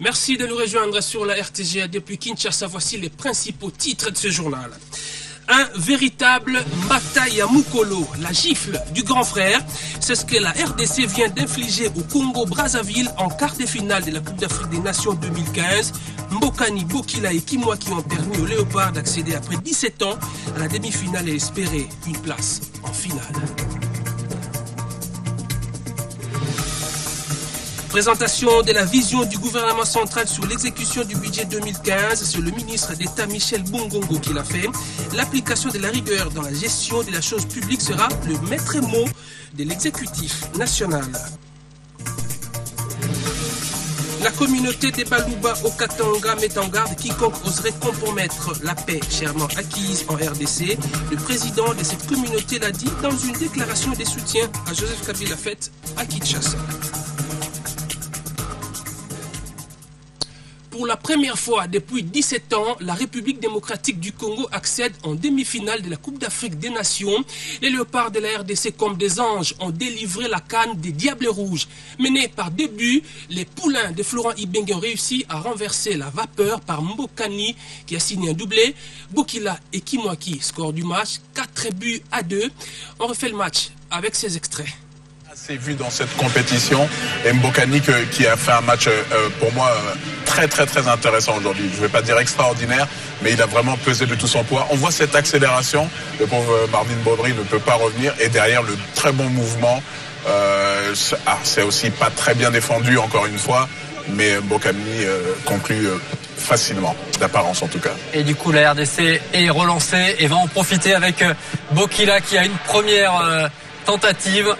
Merci de nous rejoindre sur la RTGA depuis Kinshasa. Voici les principaux titres de ce journal. Un véritable bataille à Mukolo, la gifle du grand frère. C'est ce que la RDC vient d'infliger au Congo-Brazzaville en quart de finale de la Coupe d'Afrique des Nations 2015. Mbokani, Bokila et Kimwaki ont permis aux Léopards d'accéder après 17 ans à la demi-finale et espérer une place en finale. Présentation de la vision du gouvernement central sur l'exécution du budget 2015. C'est le ministre d'État Michel Bongongo qui l'a fait. L'application de la rigueur dans la gestion de la chose publique sera le maître mot de l'exécutif national. La communauté des Balouba au Katanga met en garde quiconque oserait compromettre la paix chèrement acquise en RDC. Le président de cette communauté l'a dit dans une déclaration de soutien à Joseph Kabila faite à Kinshasa. Pour la première fois depuis 17 ans, la République démocratique du Congo accède en demi-finale de la Coupe d'Afrique des Nations. Les Léopards de la RDC comme des anges ont délivré la canne des Diables Rouges. Menés par 2 buts, les poulains de Florent Ibenge ont réussi à renverser la vapeur par Mbokani qui a signé un doublé. Bokila et Kimwaki, score du match, 4-2. On refait le match avec ces extraits. C'est vu dans cette compétition et Mbokani qui a fait un match pour moi très intéressant aujourd'hui. Je ne vais pas dire extraordinaire, mais il a vraiment pesé de tout son poids. On voit cette accélération, le pauvre Marvin Baudry ne peut pas revenir et derrière le très bon mouvement, c'est aussi pas très bien défendu encore une fois, mais Mbokani conclut facilement, d'apparence en tout cas. Et du coup la RDC est relancée et va en profiter avec Bokila qui a une première tentative.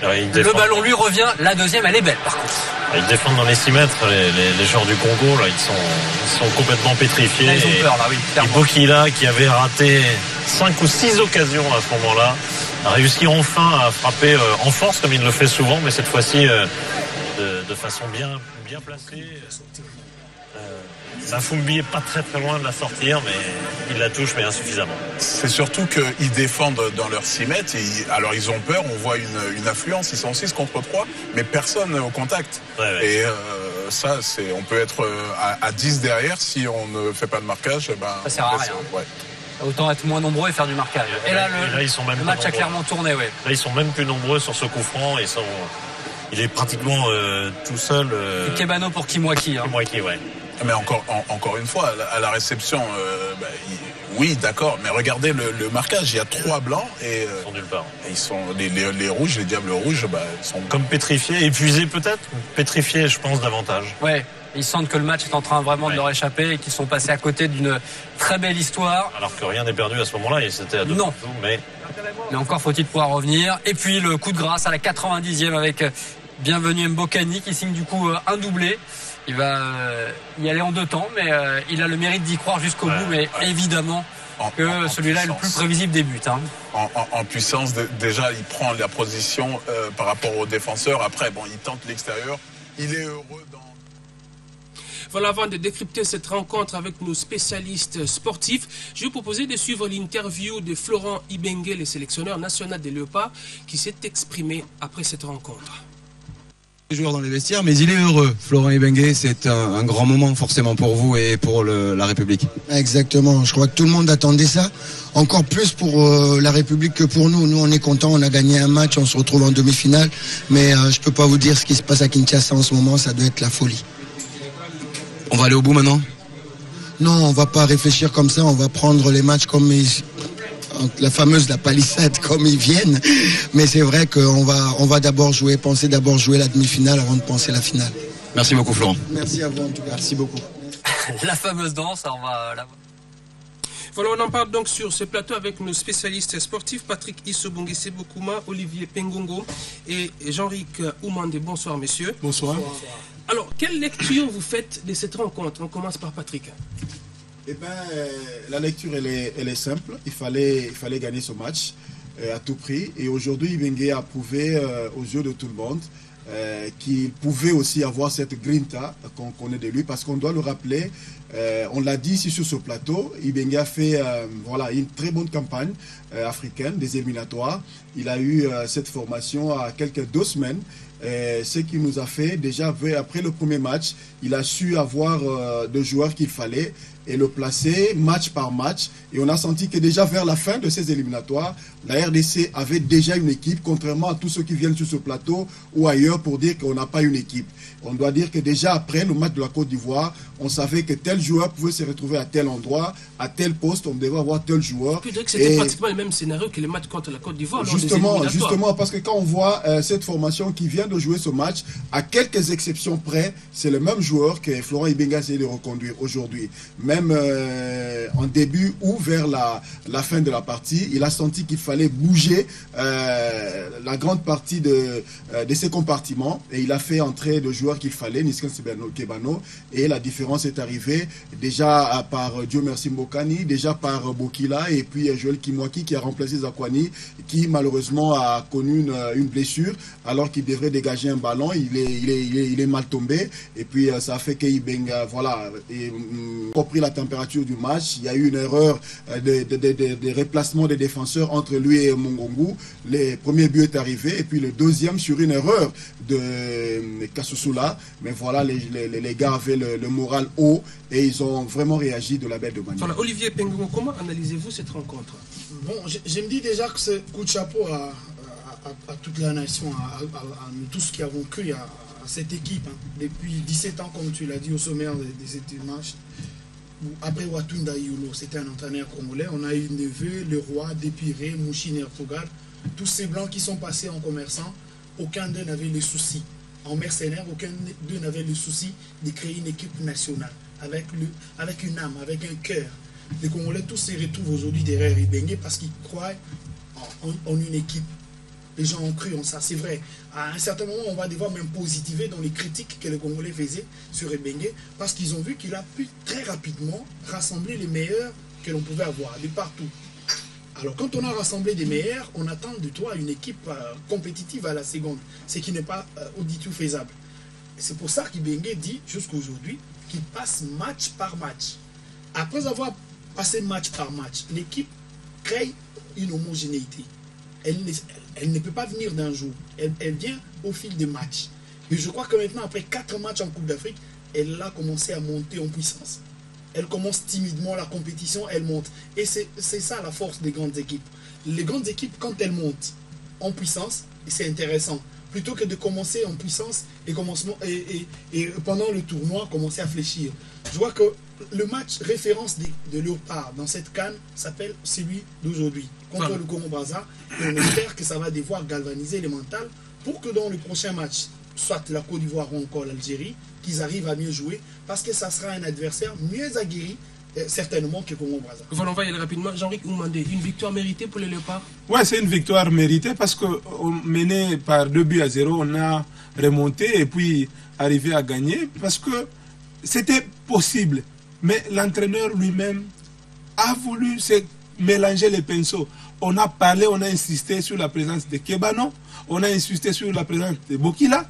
Le ballon lui revient, la deuxième elle est belle par contre. Ils défendent dans les 6 mètres, les joueurs du Congo, là, ils sont complètement pétrifiés. Là, ils ont peur là, oui. Et Bokila qui avait raté 5 ou 6 occasions à ce moment-là, a réussi enfin à frapper en force comme il le fait souvent, mais cette fois-ci de façon bien placée. Zafumbi est pas très loin de la sortir, mais il la touche, mais insuffisamment. C'est surtout qu'ils défendent dans leurs 6 mètres. Alors ils ont peur, on voit une affluence, ils sont 6 contre 3, mais personne au contact. Ouais. Et ça, on peut être à 10 derrière si on ne fait pas de marquage. Ça sert à rien. Ouais. Autant être moins nombreux et faire du marquage. Et là, ils sont même le match a clairement tourné. Ouais. Là, ils sont même plus nombreux sur ce coup franc. Il est pratiquement tout seul. Kebano pour Kimwaki. Kimwaki, ouais. Mais encore une fois, à la réception, oui, d'accord, mais regardez le marquage, il y a 3 blancs et ils sont nulle part. Et ils sont les rouges, les Diables Rouges, sont comme pétrifiés, épuisés peut-être, pétrifiés, je pense davantage. Ouais, ils sentent que le match est en train vraiment de leur échapper et qu'ils sont passés à côté d'une très belle histoire. Alors que rien n'est perdu à ce moment-là, et c'était à 2 non. Partout, mais encore faut-il pouvoir revenir. Et puis le coup de grâce à la 90e avec Bienvenu Mbokani qui signe du coup un doublé. Il va y aller en 2 temps, mais il a le mérite d'y croire jusqu'au bout. Mais évidemment que celui-là est le plus prévisible des buts. Hein. En puissance, déjà, il prend la position par rapport aux défenseurs. Après, il tente l'extérieur. Il est heureux dans... Voilà, avant de décrypter cette rencontre avec nos spécialistes sportifs, je vais vous proposer de suivre l'interview de Florent Ibenge, le sélectionneur national des Léopards, qui s'est exprimé après cette rencontre. Joueur dans les vestiaires, mais il est heureux. Florent Ibenge, c'est un grand moment forcément pour vous et pour la République. Exactement, je crois que tout le monde attendait ça, encore plus pour la République que pour nous. Nous on est contents, on a gagné un match, on se retrouve en demi-finale, mais je peux pas vous dire ce qui se passe à Kinshasa en ce moment, ça doit être la folie. On va aller au bout maintenant ? Non, on va pas réfléchir comme ça, on va prendre les matchs comme la palissade comme ils viennent, mais c'est vrai qu'on va d'abord penser d'abord jouer la demi-finale avant de penser la finale. Merci beaucoup Florent. Merci à vous en tout cas, merci beaucoup. La fameuse danse, on va la... Voilà, on en parle donc sur ce plateau avec nos spécialistes sportifs, Patrick Issobongese Bokuma, Olivier Pengongo et Jean-Ric Oumande. Bonsoir messieurs. Bonsoir. Alors, quelle lecture vous faites de cette rencontre? On commence par Patrick. Eh bien, la lecture, elle est simple. Il fallait gagner ce match à tout prix. Et aujourd'hui, Ibenge a prouvé aux yeux de tout le monde qu'il pouvait aussi avoir cette grinta qu'on connaît de lui, parce qu'on doit le rappeler, on l'a dit ici sur ce plateau, Ibenge a fait voilà, une très bonne campagne africaine des éliminatoires. Il a eu cette formation à quelques 2 semaines. Ce qui nous a fait, déjà après le premier match, il a su avoir de joueurs qu'il fallait et le placer match par match. Et on a senti que déjà vers la fin de ces éliminatoires, la RDC avait déjà une équipe, contrairement à tous ceux qui viennent sur ce plateau ou ailleurs pour dire qu'on n'a pas une équipe. On doit dire que déjà après le match de la Côte d'Ivoire, on savait que tel joueur pouvait se retrouver à tel endroit, à tel poste, on devait avoir tel joueur. Je dirais que c'était pratiquement le même scénario que les matchs contre la Côte d'Ivoire. Justement, parce que quand on voit cette formation qui vient de jouer ce match, à quelques exceptions près, c'est le même joueur que Florent Ibenge a essayé de reconduire aujourd'hui. Même en début ou vers la fin de la partie, il a senti qu'il fallait bouger la grande partie de ses compartiments et il a fait entrer le joueur qu'il fallait, Nisken Kebano, et la différence est arrivée déjà par Dieu merci Mbokani, déjà par Bokila et puis Joël Kimwaki qui a remplacé Zakwani, qui malheureusement a connu une blessure alors qu'il devrait dégager un ballon. Il est mal tombé et puis ça a fait qu'Ibenge voilà, compris la température du match. Il y a eu une erreur de replacement des défenseurs entre lui et Mongongu. Le premier but est arrivé et puis le deuxième sur une erreur de Kassusula. Mais voilà, les gars avaient le moral haut et ils ont vraiment réagi de la belle de manière. Voilà, Olivier Pengongo, comment analysez-vous cette rencontre? Bon, je me dis déjà que c'est coup de chapeau à toute la nation, à nous tous qui avons cru à cette équipe. Hein. Depuis 17 ans, comme tu l'as dit, au sommaire de cette match. Après Watunda Yulo, c'était un entraîneur congolais. On a eu Neveu, le roi, Dépiré, Mouchine Ertogal. Tous ces blancs qui sont passés en commerçants, aucun d'eux n'avait le souci. En mercenaire, aucun d'eux n'avait le souci de créer une équipe nationale, avec une âme, avec un cœur. Les Congolais tous se retrouvent aujourd'hui derrière Ibenge parce qu'ils croient en une équipe. Les gens ont cru en ça, c'est vrai. À un certain moment, on va devoir même positiver dans les critiques que les Congolais faisaient sur Ibenge parce qu'ils ont vu qu'il a pu très rapidement rassembler les meilleurs que l'on pouvait avoir de partout. Alors quand on a rassemblé des meilleurs, on attend de toi une équipe compétitive à la seconde, ce qui n'est pas du tout faisable. C'est pour ça qu'Ibenge dit jusqu'à aujourd'hui qu'il passe match par match. Après avoir passé match par match, l'équipe crée une homogénéité. Elle ne peut pas venir d'un jour. Elle vient au fil des matchs. Mais je crois que maintenant, après 4 matchs en Coupe d'Afrique, elle a commencé à monter en puissance. Elle commence timidement la compétition, elle monte. Et c'est ça la force des grandes équipes. Les grandes équipes, quand elles montent en puissance, c'est intéressant. Plutôt que de commencer en puissance et pendant le tournoi, commencer à fléchir. Je vois que le match référence de Léopard dans cette CAN s'appelle celui d'aujourd'hui, contre le Congo-Brazza. Et on espère que ça va devoir galvaniser les mentales pour que dans le prochain match, soit la Côte d'Ivoire ou encore l'Algérie, qu'ils arrivent à mieux jouer, parce que ça sera un adversaire mieux aguerri, certainement que Congo-Brazza. Voilà, on va y aller rapidement. Jean-Ric Oumandé, une victoire méritée pour les Léopards? Oui, c'est une victoire méritée parce que mené par 2-0, on a remonté et puis arrivé à gagner parce que c'était possible. Mais l'entraîneur lui-même a voulu se mélanger les pinceaux. On a parlé, on a insisté sur la présence de Kebano, on a insisté sur la présence de Bokila.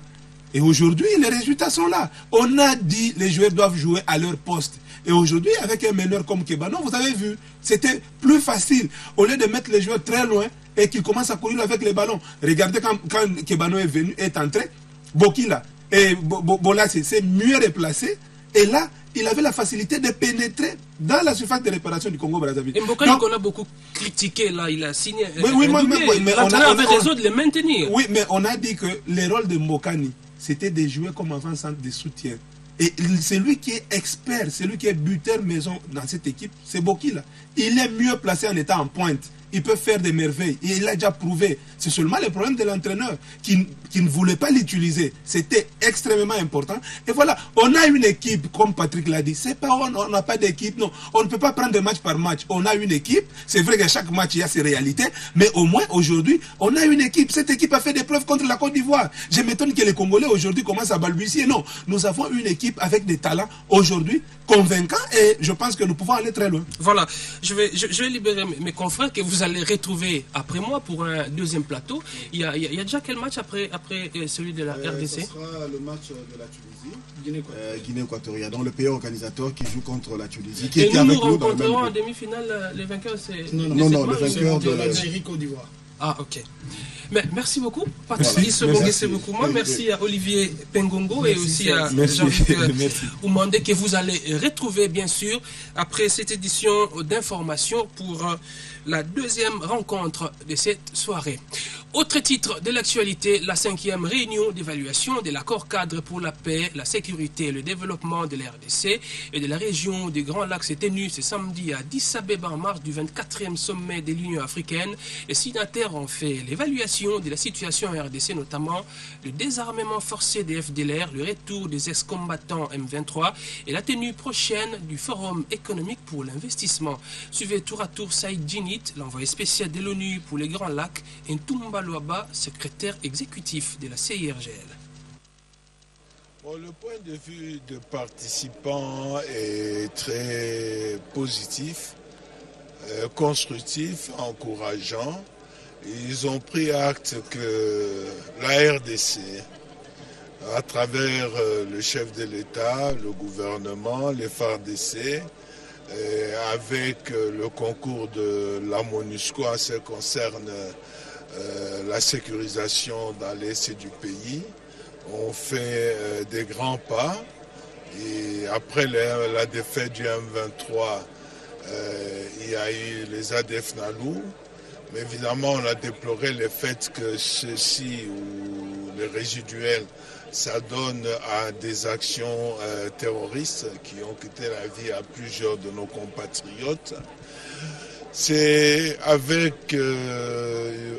Et aujourd'hui, les résultats sont là. On a dit que les joueurs doivent jouer à leur poste. Et aujourd'hui, avec un meneur comme Kebano, vous avez vu, c'était plus facile. Au lieu de mettre les joueurs très loin et qu'ils commencent à courir avec les ballons. Regardez quand Kebano est entré, Bokila et Bola s'est mieux replacé. Et là, il avait la facilité de pénétrer dans la surface de réparation du Congo-Brazzaville. Et Mbokani qu'on a beaucoup critiqué, là, il a signé. Mais l'entraîneur avait raison de le maintenir. Oui, mais on a dit que le rôle de Mbokani, c'était de jouer comme avant-centre de soutien. Et c'est lui qui est expert, c'est lui qui est buteur maison dans cette équipe, c'est Bokila. Il est mieux placé en étant en pointe. Il peut faire des merveilles. Et il l'a déjà prouvé. C'est seulement le problème de l'entraîneur qui ne voulait pas l'utiliser. C'était extrêmement important. Et voilà, on a une équipe, comme Patrick l'a dit. C'est pas on n'a pas d'équipe, non. On ne peut pas prendre de match par match. On a une équipe. C'est vrai qu'à chaque match, il y a ses réalités. Mais au moins, aujourd'hui, on a une équipe. Cette équipe a fait des preuves contre la Côte d'Ivoire. Je m'étonne que les Congolais, aujourd'hui, commencent à balbutier. Non, nous avons une équipe avec des talents, aujourd'hui, convaincants. Et je pense que nous pouvons aller très loin. Voilà. Je vais libérer mes confrères que vous allez retrouver après moi pour un deuxième plateau. Il y a déjà quel match après celui de la RDC? Ce sera le match de la Tunisie, Guinée équatoriale, donc le pays organisateur qui joue contre la Tunisie. Qui et était nous avec nous dans le même rencontrerons en groupe. demi-finale les vainqueurs. Non, le vainqueur de l'Algérie, Côte d'Ivoire. Ah, ok. Mais merci beaucoup, Patrice Bongué beaucoup moi. Merci à Olivier Pengongo et aussi à Jean-Luc Oumandé que vous allez retrouver bien sûr après cette édition d'information pour la deuxième rencontre de cette soirée. Autre titre de l'actualité, la 5e réunion d'évaluation de l'accord cadre pour la paix, la sécurité et le développement de la RDC et de la région des Grands Lacs s'est tenue ce samedi à Addis Abeba en marge du 24e sommet de l'Union africaine. Les signataires ont fait l'évaluation de la situation en RDC, notamment le désarmement forcé des FDLR, le retour des ex-combattants M23 et la tenue prochaine du Forum économique pour l'investissement. Suivez tour à tour Saïd Djinit, l'envoyé spécial de l'ONU pour les Grands Lacs, et Ntoumba Loaba, secrétaire exécutif de la CIRGL. Bon, le point de vue de participants est très positif, constructif, encourageant. Ils ont pris acte que la RDC, à travers le chef de l'État, le gouvernement, les FARDC, avec le concours de la MONUSCO en ce qui concerne la sécurisation dans l'est du pays, ont fait des grands pas. Et après la défaite du M23, il y a eu les ADF Nalou. Mais évidemment, on a déploré le fait que ceux-ci, ou les résiduels, ça donne à des actions terroristes qui ont coûté la vie à plusieurs de nos compatriotes. C'est avec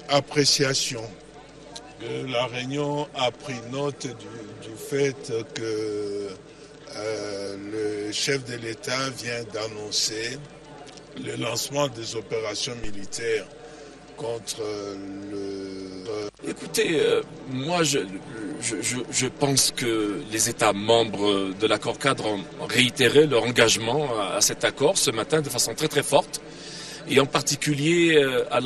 appréciation que la Réunion a pris note du fait que le chef de l'État vient d'annoncer le lancement des opérations militaires contre le... Écoutez, moi je pense que les États membres de l'accord cadre ont réitéré leur engagement à cet accord ce matin de façon très très forte, et en particulier à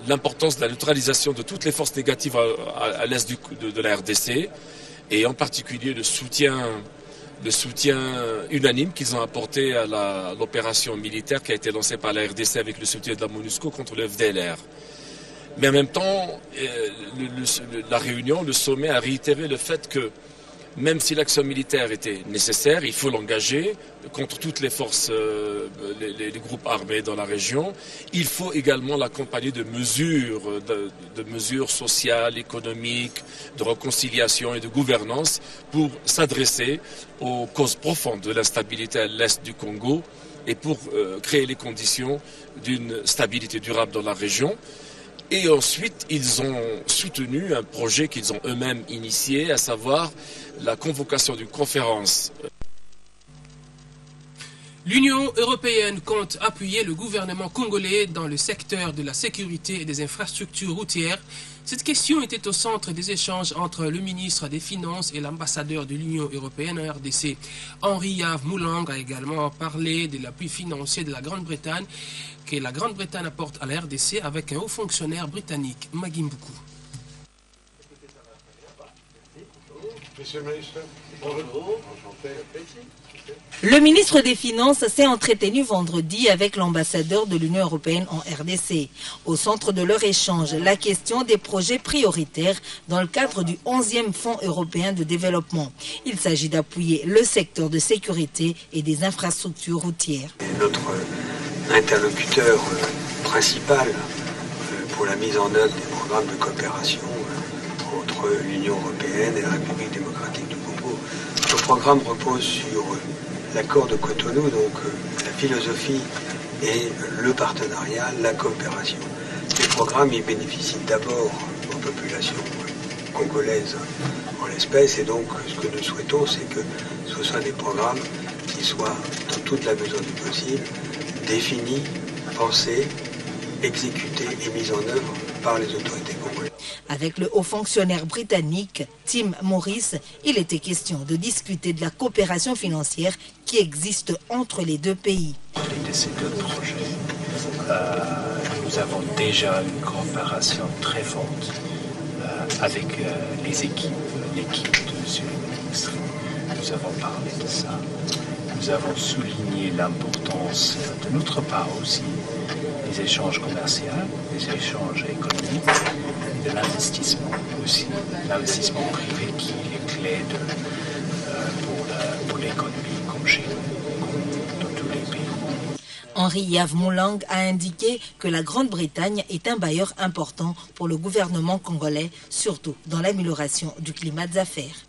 l'importance de la neutralisation de toutes les forces négatives à l'est de la RDC, et en particulier le soutien unanime qu'ils ont apporté à l'opération militaire qui a été lancée par la RDC avec le soutien de la MONUSCO contre le FDLR. Mais en même temps, la réunion, le sommet a réitéré le fait que même si l'action militaire était nécessaire, il faut l'engager contre toutes les forces, les groupes armés dans la région. Il faut également l'accompagner de mesures sociales, économiques, de réconciliation et de gouvernance pour s'adresser aux causes profondes de l'instabilité à l'est du Congo et pour créer les conditions d'une stabilité durable dans la région. Et ensuite, ils ont soutenu un projet qu'ils ont eux-mêmes initié, à savoir la convocation d'une conférence. L'Union européenne compte appuyer le gouvernement congolais dans le secteur de la sécurité et des infrastructures routières. Cette question était au centre des échanges entre le ministre des Finances et l'ambassadeur de l'Union européenne en RDC. Henri Yves Moulang a également parlé de l'appui financier de la Grande-Bretagne que la Grande-Bretagne apporte à la RDC avec un haut fonctionnaire britannique, Magimbuku. Monsieur le ministre, bonjour. Le ministre des Finances s'est entretenu vendredi avec l'ambassadeur de l'Union européenne en RDC. Au centre de leur échange, la question des projets prioritaires dans le cadre du 11e Fonds européen de développement. Il s'agit d'appuyer le secteur de sécurité et des infrastructures routières. Notre interlocuteur principal pour la mise en œuvre des programmes de coopération entre l'Union européenne et la République démocratique du Congo. Le programme repose sur l'accord de Cotonou, donc la philosophie et le partenariat, la coopération. Les programmes, ils bénéficient d'abord aux populations congolaises en l'espèce, et donc ce que nous souhaitons, c'est que ce soient des programmes qui soient, dans toute la mesure du possible, définis, pensés, exécutés et mis en œuvre par les autorités congolaises. Avec le haut fonctionnaire britannique Tim Morris, il était question de discuter de la coopération financière qui existe entre les deux pays. De ces deux projets, nous avons déjà une coopération très forte avec les équipes, l'équipe de M. le ministre. Nous avons parlé de ça. Nous avons souligné l'importance de notre part aussi des échanges commerciaux, des échanges économiques, de l'investissement aussi, l'investissement privé qui est clé pour l'économie comme chez nous, comme dans tous les pays. Henri Yves Moulang a indiqué que la Grande-Bretagne est un bailleur important pour le gouvernement congolais, surtout dans l'amélioration du climat d'affaires.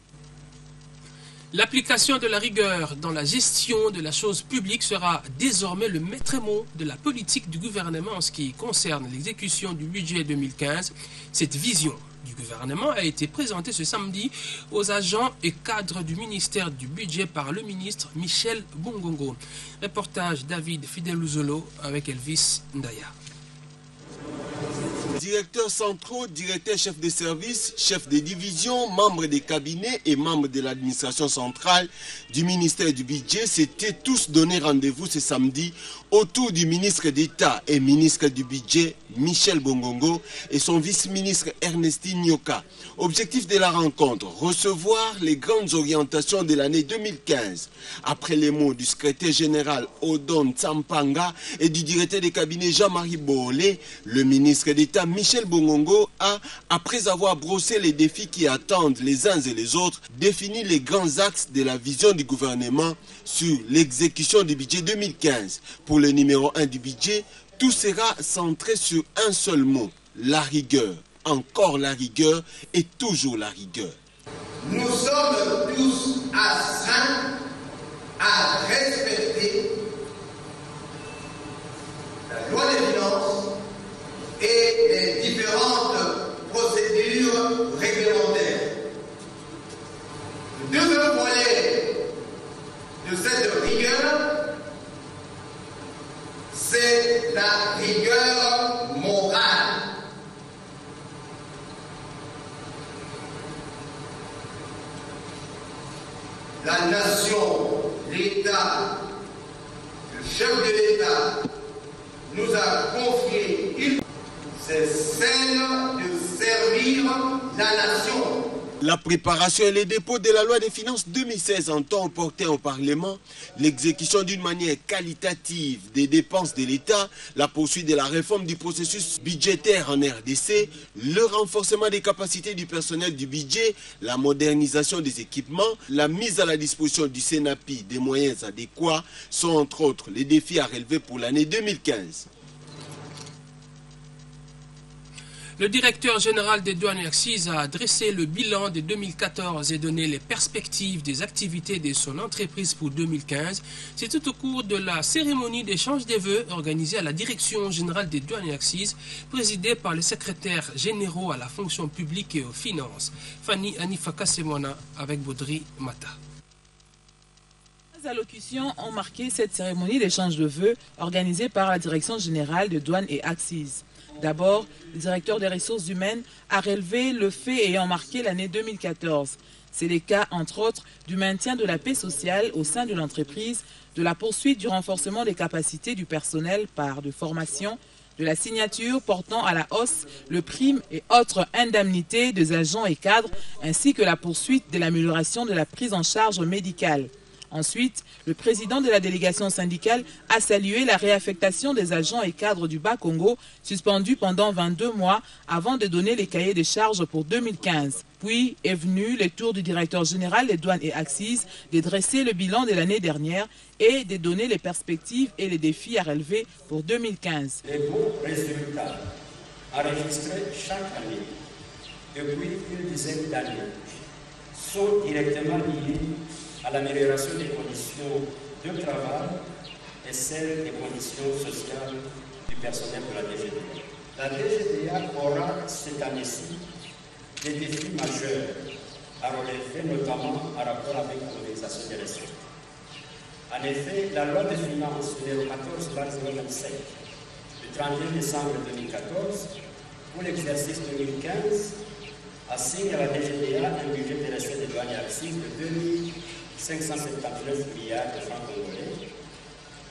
L'application de la rigueur dans la gestion de la chose publique sera désormais le maître mot de la politique du gouvernement en ce qui concerne l'exécution du budget 2015. Cette vision du gouvernement a été présentée ce samedi aux agents et cadres du ministère du Budget par le ministre Michel Bongongo. Reportage David Fideluzolo avec Elvis Ndaya. Directeurs centraux, directeurs chefs de service, chefs de division, membres des cabinets et membres de l'administration centrale du ministère du Budget s'étaient tous donné rendez-vous ce samedi autour du ministre d'État et ministre du Budget Michel Bongongo et son vice-ministre Ernestine Nyoka. Objectif de la rencontre, recevoir les grandes orientations de l'année 2015. Après les mots du secrétaire général Odon Tsampanga et du directeur des cabinets Jean-Marie Boolé, le ministre d'État Michel Bongongo a, après avoir brossé les défis qui attendent les uns et les autres, défini les grands axes de la vision du gouvernement sur l'exécution du budget 2015. Pour le numéro 1 du budget, tout sera centré sur un seul mot, la rigueur. Encore la rigueur et toujours la rigueur. Nous sommes tous astreints à respecter la loi des finances et les différentes procédures réglementaires. Le deuxième volet de cette rigueur, c'est la rigueur morale. La nation, l'État, le chef de l'État nous a confié, c'est celle de servir la nation. La préparation et le dépôt de la loi des finances 2016 entend porter au Parlement l'exécution d'une manière qualitative des dépenses de l'État, la poursuite de la réforme du processus budgétaire en RDC, le renforcement des capacités du personnel du budget, la modernisation des équipements, la mise à la disposition du CENAPI des moyens adéquats sont entre autres les défis à relever pour l'année 2015. Le directeur général des douanes et accises a dressé le bilan de 2014 et donné les perspectives des activités de son entreprise pour 2015. C'est tout au cours de la cérémonie d'échange des vœux organisée à la direction générale des douanes et accises, présidée par les secrétaires généraux à la fonction publique et aux finances. Fanny Anifaka Semona avec Baudry Mata. Les allocutions ont marqué cette cérémonie d'échange de vœux organisée par la direction générale des douanes et accises. D'abord, le directeur des ressources humaines a relevé le fait ayant marqué l'année 2014. C'est le cas, entre autres, du maintien de la paix sociale au sein de l'entreprise, de la poursuite du renforcement des capacités du personnel par de formation, de la signature portant à la hausse le prime et autres indemnités des agents et cadres, ainsi que la poursuite de l'amélioration de la prise en charge médicale. Ensuite, le président de la délégation syndicale a salué la réaffectation des agents et cadres du Bas-Congo, suspendus pendant 22 mois avant de donner les cahiers des charges pour 2015. Puis est venu le tour du directeur général des douanes et accises de dresser le bilan de l'année dernière et de donner les perspectives et les défis à relever pour 2015. Les bons résultats enregistrés chaque année depuis une dizaine d'années sont directement liés à l'amélioration des conditions de travail et celles des conditions sociales du personnel de la DGDA. La DGDA aura cette année-ci des défis majeurs à relever, notamment en rapport avec l'organisation des ressources. En effet, la loi des finances numéro 14/027 du 31 décembre 2014 pour l'exercice 2015 assigne à la DGDA un budget de ressources des douanes et accises de 2,579 milliards de francs congolais.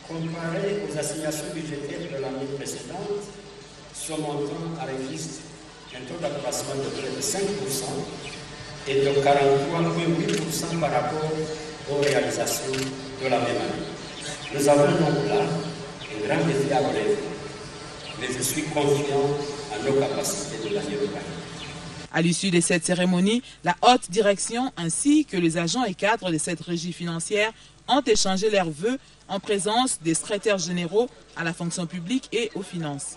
Comparé aux assignations budgétaires de l'année précédente, ce montant enregistre un taux d'accroissement de près de 5% et de 43,8% par rapport aux réalisations de la même année. Nous avons donc là un grand défi à relever, mais je suis confiant en nos capacités de l'année prochaine. À l'issue de cette cérémonie, la haute direction ainsi que les agents et cadres de cette régie financière ont échangé leurs vœux en présence des secrétaires généraux à la fonction publique et aux finances.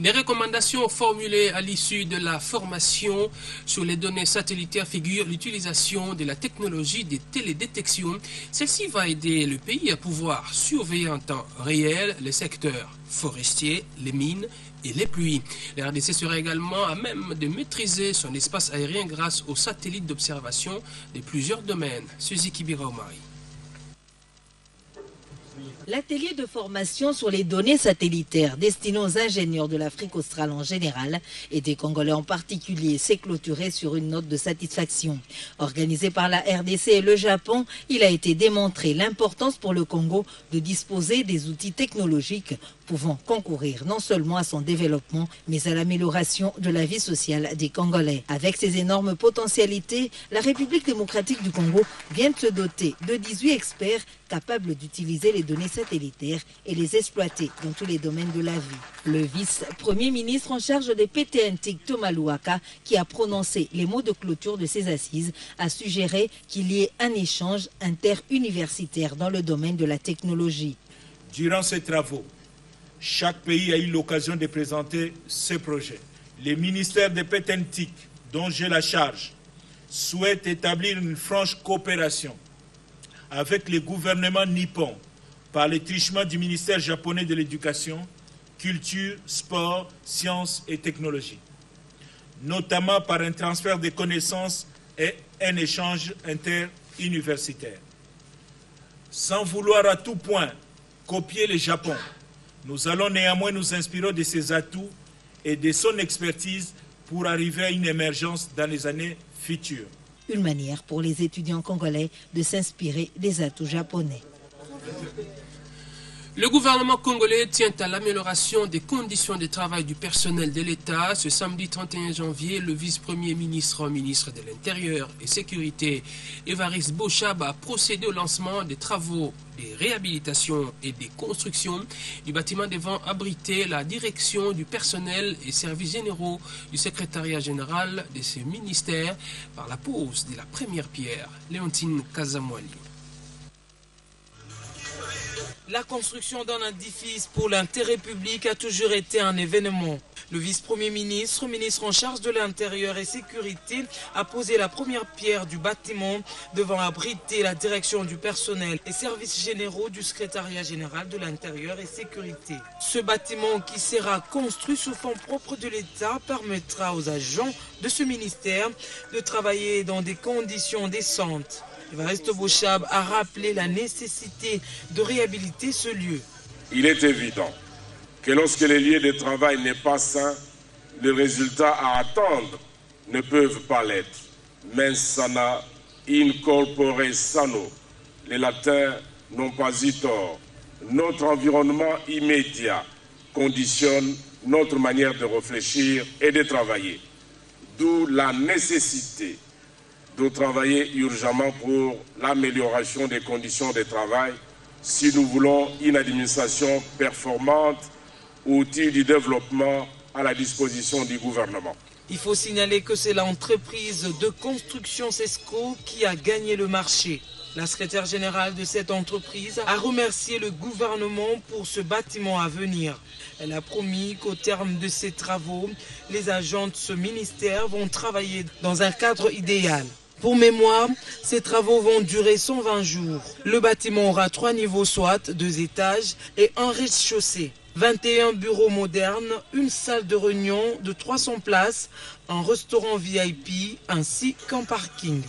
Des recommandations formulées à l'issue de la formation sur les données satellitaires figurent l'utilisation de la technologie des télédétections. Celle-ci va aider le pays à pouvoir surveiller en temps réel les secteurs forestiers, les mines et les pluies. La RDC sera également à même de maîtriser son espace aérien grâce aux satellites d'observation de plusieurs domaines. Suzy Kibira Omari. L'atelier de formation sur les données satellitaires destiné aux ingénieurs de l'Afrique australe en général et des Congolais en particulier s'est clôturé sur une note de satisfaction. Organisé par la RDC et le Japon, il a été démontré l'importance pour le Congo de disposer des outils technologiques pouvant concourir non seulement à son développement, mais à l'amélioration de la vie sociale des Congolais. Avec ses énormes potentialités, la République démocratique du Congo vient de se doter de 18 experts capables d'utiliser les données satellitaires et les exploiter dans tous les domaines de la vie. Le vice-premier ministre en charge des PTNTIC, Thomas Louaka, qui a prononcé les mots de clôture de ces assises, a suggéré qu'il y ait un échange interuniversitaire dans le domaine de la technologie. Durant ces travaux, chaque pays a eu l'occasion de présenter ses projets. Les ministères des PTNTIC, dont j'ai la charge, souhaitent établir une franche coopération avec les gouvernements nippons par les truchements du ministère japonais de l'Éducation, Culture, Sport, Sciences et Technologie, notamment par un transfert de connaissances et un échange interuniversitaire. Sans vouloir à tout point copier le Japon, nous allons néanmoins nous inspirer de ses atouts et de son expertise pour arriver à une émergence dans les années futures. Une manière pour les étudiants congolais de s'inspirer des atouts japonais. Le gouvernement congolais tient à l'amélioration des conditions de travail du personnel de l'État. Ce samedi 31 janvier, le vice-premier ministre de l'Intérieur et Sécurité, Évariste Bochab, a procédé au lancement des travaux de réhabilitation et de construction du bâtiment devant abriter la direction du personnel et services généraux du secrétariat général de ce ministère par la pose de la première pierre. Léontine Kazamouali. La construction d'un édifice pour l'intérêt public a toujours été un événement. Le vice-premier ministre, ministre en charge de l'Intérieur et Sécurité, a posé la première pierre du bâtiment devant abriter la direction du personnel et services généraux du secrétariat général de l'Intérieur et Sécurité. Ce bâtiment qui sera construit sous fonds propres de l'État permettra aux agents de ce ministère de travailler dans des conditions décentes. Évariste Bochab a rappelé la nécessité de réhabiliter ce lieu. Il est évident que lorsque les lieux de travail n'est pas sain, les résultats à attendre ne peuvent pas l'être. Mens sana in corpore sano. Les latins n'ont pas eu tort. Notre environnement immédiat conditionne notre manière de réfléchir et de travailler. D'où la nécessité de travailler urgemment pour l'amélioration des conditions de travail si nous voulons une administration performante, outil du développement à la disposition du gouvernement. Il faut signaler que c'est l'entreprise de construction Sesco qui a gagné le marché. La secrétaire générale de cette entreprise a remercié le gouvernement pour ce bâtiment à venir. Elle a promis qu'au terme de ces travaux, les agents de ce ministère vont travailler dans un cadre idéal. Pour mémoire, ces travaux vont durer 120 jours. Le bâtiment aura 3 niveaux, soit 2 étages et un rez-de-chaussée. 21 bureaux modernes, une salle de réunion de 300 places, un restaurant VIP ainsi qu'un parking.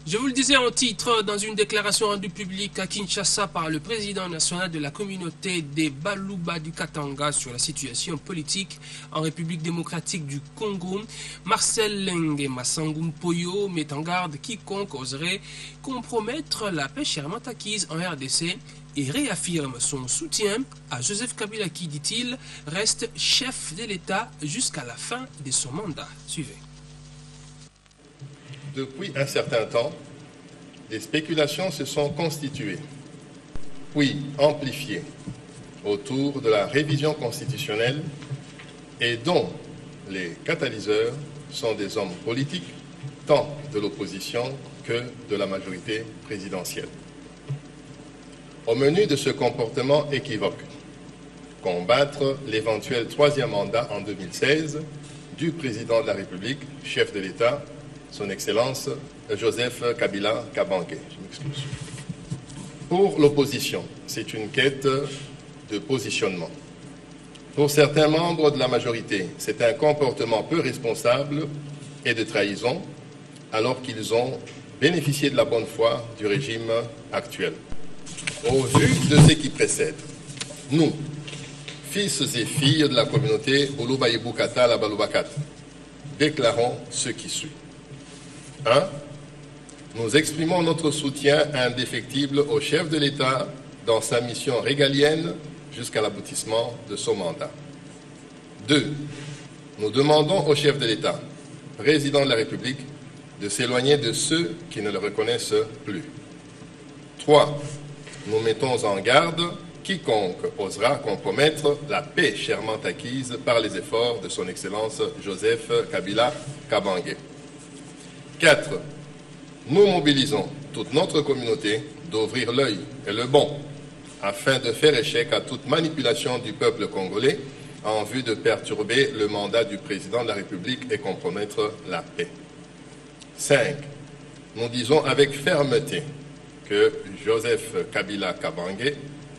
Je vous le disais en titre, dans une déclaration rendue publique à Kinshasa par le président national de la communauté des Baluba du Katanga sur la situation politique en République démocratique du Congo, Marcel Lenge Massangou Mpoyo met en garde quiconque oserait compromettre la paix chèrement acquise en RDC et réaffirme son soutien à Joseph Kabila qui, dit-il, reste chef de l'État jusqu'à la fin de son mandat. Suivez. Depuis un certain temps, des spéculations se sont constituées, puis amplifiées, autour de la révision constitutionnelle et dont les catalyseurs sont des hommes politiques, tant de l'opposition que de la majorité présidentielle. Au menu de ce comportement équivoque, combattre l'éventuel troisième mandat en 2016 du président de la République, chef de l'État, Son Excellence Joseph Kabila Kabange. Je m'excuse. Pour l'opposition, c'est une quête de positionnement. Pour certains membres de la majorité, c'est un comportement peu responsable et de trahison, alors qu'ils ont bénéficié de la bonne foi du régime actuel. Au vu de ce qui précède, nous, fils et filles de la communauté Oluba-Ibukata la Balubakat, déclarons ce qui suit. 1. Nous exprimons notre soutien indéfectible au chef de l'État dans sa mission régalienne jusqu'à l'aboutissement de son mandat. 2. Nous demandons au chef de l'État, président de la République, de s'éloigner de ceux qui ne le reconnaissent plus. 3. Nous mettons en garde quiconque osera compromettre la paix chèrement acquise par les efforts de son Excellence Joseph Kabila Kabange. 4. Nous mobilisons toute notre communauté d'ouvrir l'œil et le bon afin de faire échec à toute manipulation du peuple congolais en vue de perturber le mandat du président de la République et compromettre la paix. 5. Nous disons avec fermeté que Joseph Kabila Kabange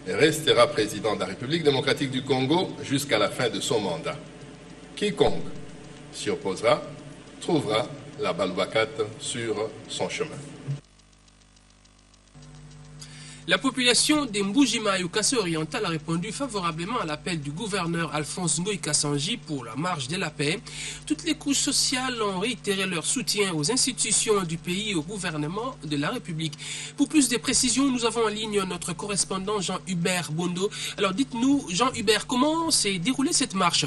restera président de la République démocratique du Congo jusqu'à la fin de son mandat. Quiconque s'y opposera trouvera la Balubakat sur son chemin. La population des Mbujima et au Kassai oriental a répondu favorablement à l'appel du gouverneur Alphonse Ngoï Kassanji pour la marche de la paix. Toutes les couches sociales ont réitéré leur soutien aux institutions du pays et au gouvernement de la République. Pour plus de précisions, nous avons en ligne notre correspondant Jean-Hubert Bondo. Alors dites-nous, Jean-Hubert, comment s'est déroulée cette marche ?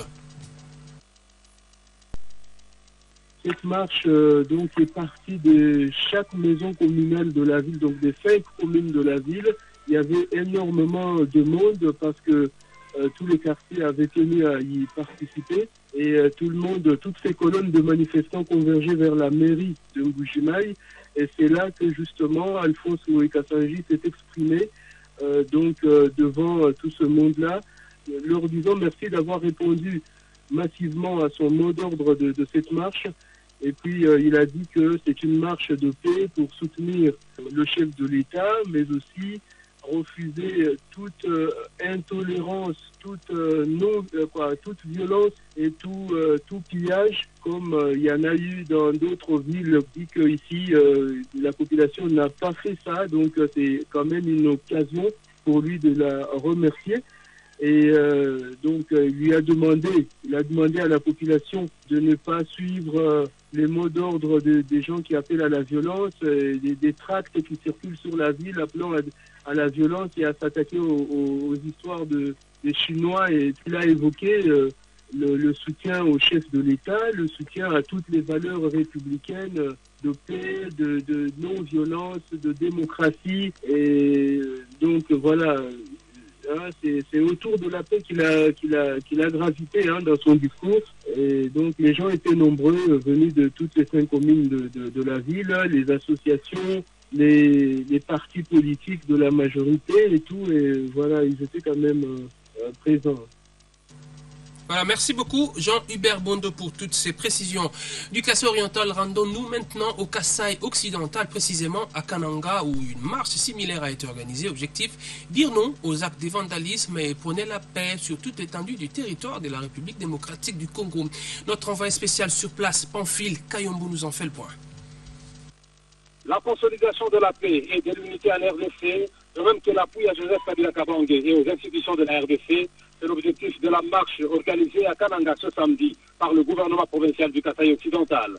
Cette marche donc est partie de chaque maison communale de la ville, donc des 5 communes de la ville. Il y avait énormément de monde parce que tous les quartiers avaient tenu à y participer et tout le monde, toutes ces colonnes de manifestants convergeaient vers la mairie de Mbujimaï et c'est là que justement Alphonse Ngoï Kassanji s'est exprimé devant tout ce monde-là, leur disant merci d'avoir répondu massivement à son mot d'ordre de cette marche. Et puis, il a dit que c'est une marche de paix pour soutenir le chef de l'État, mais aussi refuser toute intolérance, toute violence et tout pillage, comme il y en a eu dans d'autres villes. Il dit qu'ici, la population n'a pas fait ça, donc c'est quand même une occasion pour lui de la remercier. Et il lui a demandé à la population de ne pas suivre les mots d'ordre des gens qui appellent à la violence, des tracts qui circulent sur la ville appelant à la violence et à s'attaquer aux histoires des Chinois. Et il a évoqué le soutien au chef de l'État, le soutien à toutes les valeurs républicaines de paix, de non-violence, de démocratie. Et donc voilà... C'est autour de la paix qu'il a gravité dans son discours. Et donc les gens étaient nombreux, venus de toutes les 5 communes de la ville, les associations, les partis politiques de la majorité et tout. Et voilà, ils étaient quand même présents. Voilà, merci beaucoup Jean-Hubert Bondo pour toutes ces précisions. Du Kassai oriental, rendons-nous maintenant au Kassai occidental, précisément à Kananga, où une marche similaire a été organisée. Objectif, dire non aux actes de vandalisme et prôner la paix sur toute l'étendue du territoire de la République démocratique du Congo. Notre envoyé spécial sur place, Pamphile Kayombo, nous en fait le point. la consolidation de la paix et de l'unité en RDC, de même que l'appui à Joseph Kabila Kabange et aux institutions de la RDC, c'est l'objectif de la marche organisée à Kananga ce samedi par le gouvernement provincial du Kasaï occidental.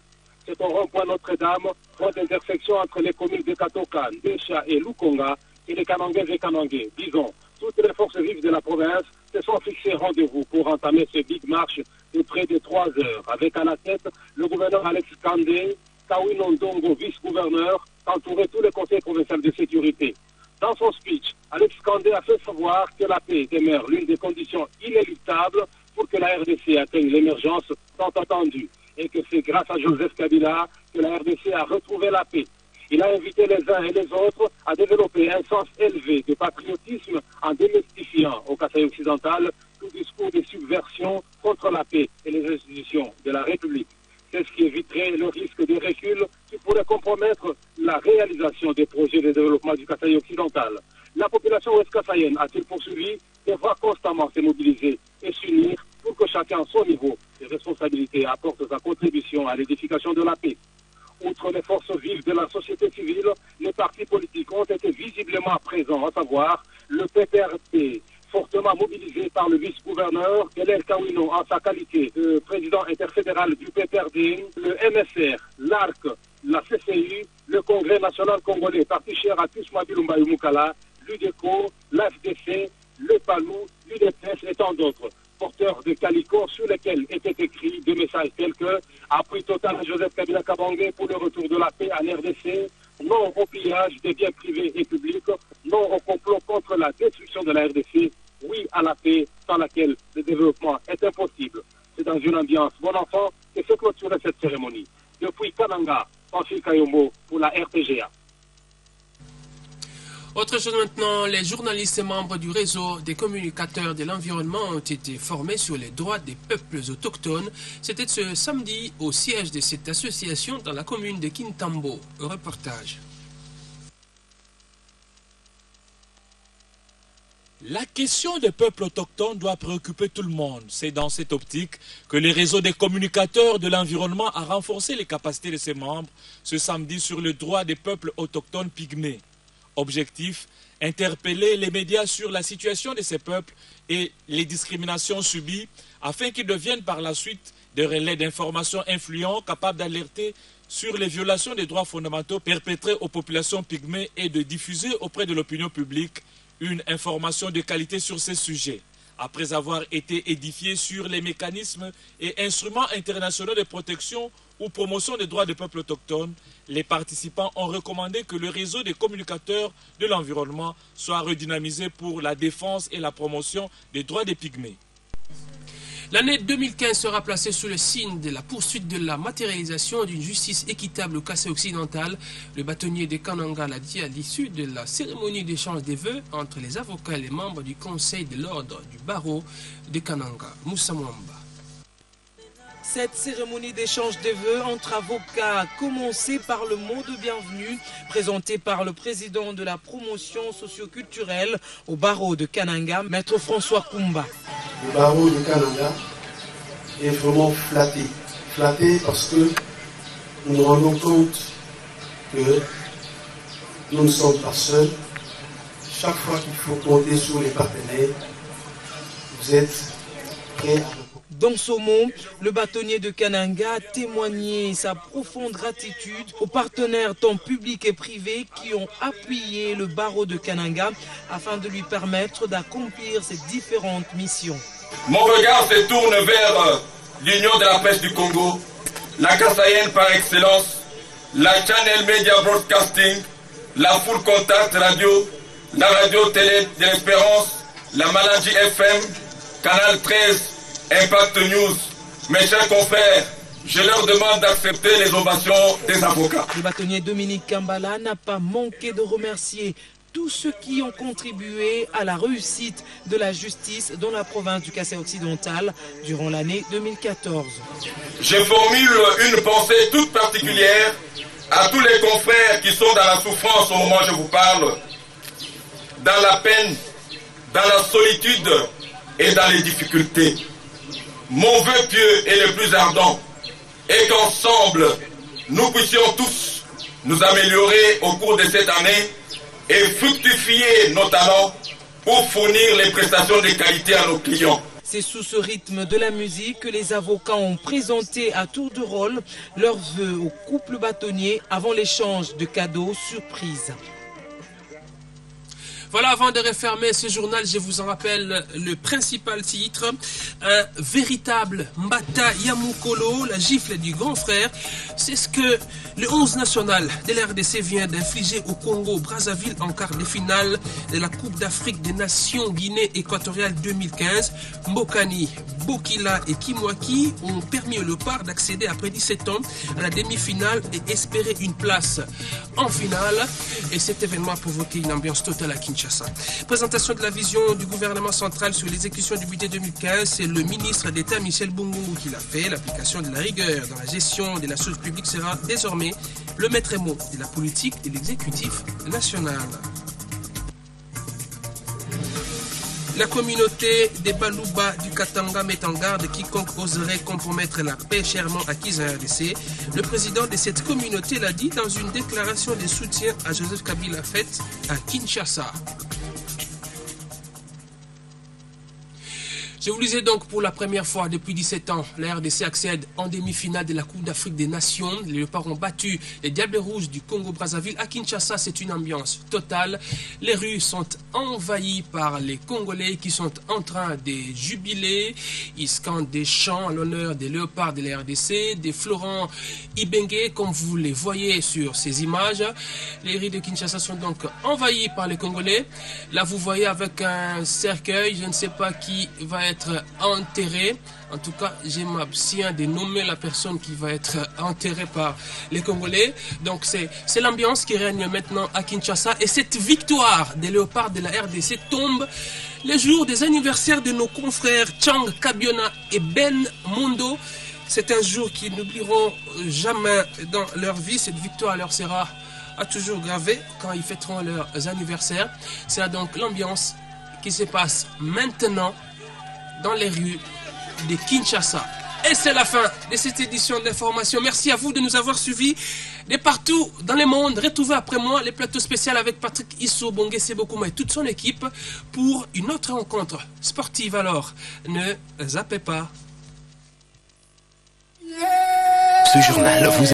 C'est au rond-point Notre-Dame, point d'intersection entre les communes de Katoka, Desha et Lukonga et les Kanangaises et Kanangais. Disons, toutes les forces vives de la province se sont fixées rendez-vous pour entamer ce big march de près de 3 heures, avec à la tête le gouverneur Alex Kandé, Kawino Ndongo, vice-gouverneur, entouré tous les conseils provinciaux de sécurité. Dans son speech, Alex Kandé a fait savoir que la paix demeure l'une des conditions inéluctables pour que la RDC atteigne l'émergence tant attendue, et que c'est grâce à Joseph Kabila que la RDC a retrouvé la paix. Il a invité les uns et les autres à développer un sens élevé de patriotisme en démystifiant au Kasaï occidental tout discours de subversion contre la paix et les institutions de la République. C'est ce qui éviterait le risque de recul qui pourrait compromettre la réalisation des projets de développement du Kasaï occidental. La population ouest-kassaïenne, a-t-il poursuivi, devra constamment se mobiliser et s'unir pour que chacun à son niveau de responsabilité apporte sa contribution à l'édification de la paix. Outre les forces vives de la société civile, les partis politiques ont été visiblement présents, à savoir le PPRP, fortement mobilisé par le vice-gouverneur Kelel Kawino en sa qualité de président interfédéral du PPRD, le MSR, l'ARC, la CCU, le Congrès national congolais, parti cher à Tusma Bilumba Mukala, l'UDECO, l'AFDC, le PALU, l'UDPS et tant d'autres, porteurs de calicots sur lesquels étaient écrits des messages tels que appui total à Joseph Kabila Kabange pour le retour de la paix en RDC, non au pillage des biens privés et publics, non au complot contre la destruction de la RDC, oui à la paix sans laquelle le développement est impossible. C'est dans une ambiance bon enfant que se clôturait cette cérémonie. Depuis Kananga, Panfil Kayombo pour la RTGA. Autre chose maintenant, les journalistes et membres du réseau des communicateurs de l'environnement ont été formés sur les droits des peuples autochtones. C'était ce samedi au siège de cette association dans la commune de Kintambo. Reportage. La question des peuples autochtones doit préoccuper tout le monde. C'est dans cette optique que le réseau des communicateurs de l'environnement a renforcé les capacités de ses membres ce samedi sur le droit des peuples autochtones pygmées. Objectif, interpeller les médias sur la situation de ces peuples et les discriminations subies afin qu'ils deviennent par la suite des relais d'information influents capables d'alerter sur les violations des droits fondamentaux perpétrées aux populations pygmées et de diffuser auprès de l'opinion publique une information de qualité sur ces sujets. Après avoir été édifiés sur les mécanismes et instruments internationaux de protection ou promotion des droits des peuples autochtones, les participants ont recommandé que le réseau des communicateurs de l'environnement soit redynamisé pour la défense et la promotion des droits des pygmées. L'année 2015 sera placée sous le signe de la poursuite de la matérialisation d'une justice équitable au Kasaï occidental. Le bâtonnier de Kananga l'a dit à l'issue de la cérémonie d'échange des vœux entre les avocats et les membres du conseil de l'ordre du barreau de Kananga. Moussa Mwamba. Cette cérémonie d'échange des vœux entre avocats a commencé par le mot de bienvenue présenté par le président de la promotion socioculturelle au barreau de Kananga, Maître François Kumba. Le barreau de Kananga est vraiment flatté. Flatté parce que nous nous rendons compte que nous ne sommes pas seuls. Chaque fois qu'il faut compter sur les partenaires, vous êtes prêts à... Dans ce mot, le bâtonnier de Kananga a témoigné sa profonde gratitude aux partenaires tant publics et privés qui ont appuyé le barreau de Kananga afin de lui permettre d'accomplir ses différentes missions. Mon regard se tourne vers l'Union de la presse du Congo, la Kasaïenne par excellence, la Channel Media Broadcasting, la Full Contact Radio, la radio télé de l'Espérance, la Maladie FM, Canal 13, Impact News. Mes chers confrères, je leur demande d'accepter les ovations des avocats. Le bâtonnier Dominique Kambala n'a pas manqué de remercier tous ceux qui ont contribué à la réussite de la justice dans la province du Kasaï occidental durant l'année 2014. Je formule une pensée toute particulière à tous les confrères qui sont dans la souffrance au moment où je vous parle, dans la peine, dans la solitude et dans les difficultés. Mon vœu pieux est le plus ardent et qu'ensemble, nous puissions tous nous améliorer au cours de cette année et fructifier nos talents pour fournir les prestations de qualité à nos clients. C'est sous ce rythme de la musique que les avocats ont présenté à tour de rôle leurs vœux au couple bâtonnier avant l'échange de cadeaux surprise. Voilà, avant de refermer ce journal, je vous en rappelle le principal titre. Un véritable Mbata Yamukolo, la gifle du grand frère. C'est ce que le 11 national de la RDC vient d'infliger au Congo-Brazzaville en quart de finale de la Coupe d'Afrique des Nations Guinée équatoriale 2015. Mbokani, Bokila et Kimwaki ont permis au Léopard d'accéder après 17 ans à la demi-finale et espérer une place en finale. Et cet événement a provoqué une ambiance totale à Kinshasa. Présentation de la vision du gouvernement central sur l'exécution du budget 2015, c'est le ministre d'État Michel Bungu qui l'a fait. L'application de la rigueur dans la gestion de la chose publique sera désormais le maître mot de la politique et de l'exécutif national. La communauté des Balouba du Katanga met en garde quiconque oserait compromettre la paix chèrement acquise en RDC. Le président de cette communauté l'a dit dans une déclaration de soutien à Joseph Kabila faite à Kinshasa. Je vous le disais donc pour la première fois depuis 17 ans, la RDC accède en demi-finale de la Coupe d'Afrique des Nations. Les Léopards ont battu les Diables Rouges du Congo-Brazzaville. À Kinshasa, c'est une ambiance totale. Les rues sont envahies par les Congolais qui sont en train de jubiler. Ils scandent des chants à l'honneur des Léopards de la RDC, des Florent Ibenge, comme vous les voyez sur ces images. Les rues de Kinshasa sont donc envahies par les Congolais. Là, vous voyez avec un cercueil, je ne sais pas qui va être enterré. En tout cas, je m'abstiens de nommer la personne qui va être enterrée par les Congolais. Donc c'est l'ambiance qui règne maintenant à Kinshasa. Et cette victoire des Léopards de la RDC tombe les jours des anniversaires de nos confrères Chang Kabiona et Ben Mondo. C'est un jour qu'ils n'oublieront jamais dans leur vie. Cette victoire leur sera à toujours gravée quand ils fêteront leurs anniversaires. C'est donc l'ambiance qui se passe maintenant dans les rues de Kinshasa. Et c'est la fin de cette édition d'information. Merci à vous de nous avoir suivis de partout dans le monde. Retrouvez après moi les plateaux spéciaux avec Patrick Isso, Bongue Sebokouma et toute son équipe pour une autre rencontre sportive. Alors, ne zappez pas. Ce journal vous